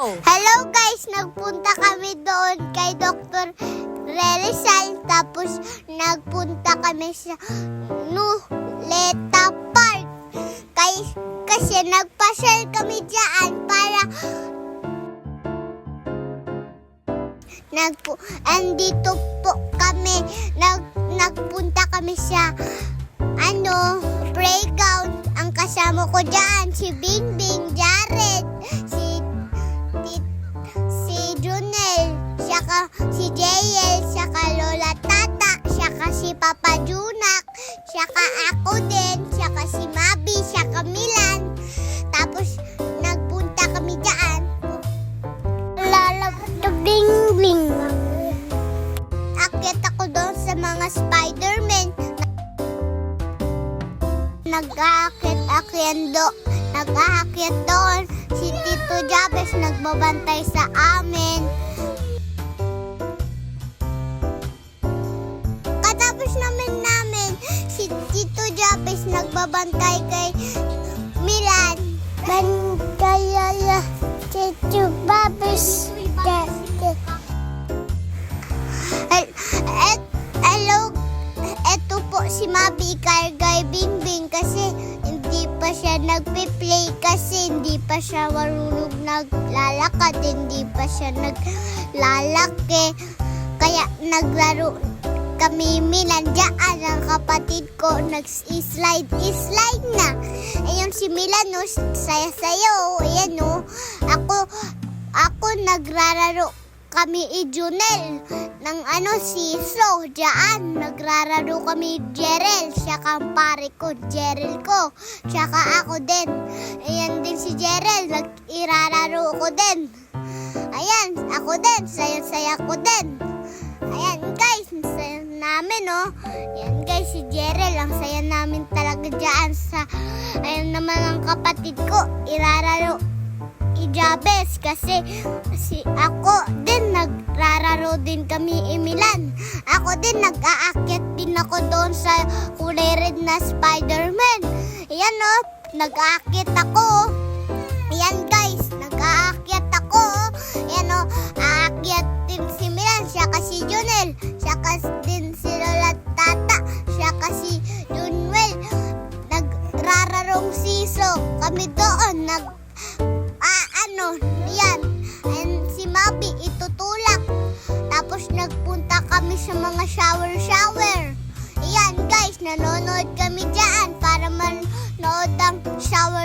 Hello guys, nagpunta kami doon kay Dr. Rerizal. Tapos nagpunta kami sa Nuleta Park. Kasi nagpasyal kami dyan para andito po kami. Nagpunta kami sa playground. Ang kasama ko dyan, si Bingbing, Jared, si Junel, saka si JL, saka Lola Tata, saka si Papa Junak, saka ako din, saka si Mabi, saka Milan. Tapos nagpunta kami dyan. Lalabas to Bingbing. Akyat ako doon sa mga Spider-Man. Nag-aakyat doon. Si Tito Jabez nagbabantay sa amin. Katapos namin, si Tito Jabez nagbabantay kay Milan. Bantay Tito Jabez. Hello, eto po si Mabi kay Bingbing kasi hindi pa siya nagpe-play kasi hindi pa siya marunong naglalakad, hindi pa siya naglalaki. Kaya naglaro kami Milan dyan. Ang kapatid ko nag-slide na. Ayun si Milan, saya-sayo. Ayan ako nagrararo kami Junel ng siso dyan. Nagrararo kami Jerel, siya kang pare ko, Jerel ko, tsaka ako din. Ayan din si Jerel, irararo ko din. Ayan, ako din, saya-saya ko din. Ayan guys, saya namin Ayan guys, si Jerel, ang saya namin talaga dyan ayan naman ang kapatid ko, irararo Jabez kasi ako din nagrararo din kami Milan. Ako din nag-aakyat din ako doon sa kulay red na Spider-Man. Ayan nag-aakyat ako. Ayan guys, nag-aakyat ako. Ayan aakyat din si Milan, siya kasi Junel, siya din si Lola Tata, siya kasi Junwell. Nagrararong siso kami doon. Yan. And si Mabi itutulak. Tapos nagpunta kami sa mga shower. Ayan guys, nanonood kami dyan para manood ang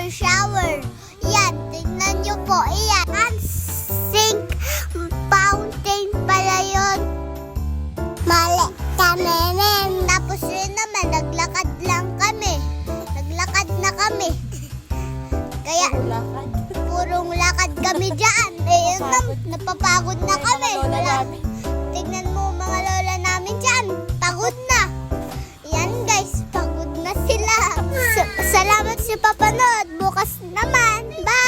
shower. Yan, tignan nyo po. Ayan, sink fountain pala yun. Mali kami. Tapos rin naman, naglakad na kami. Kaya purong lakad kami dyan. Napapagod na kami. Tignan mo mga lola namin dyan. Pagod na. Yan guys, pagod na sila. Salamat sa papanood. Bukas naman. Bye!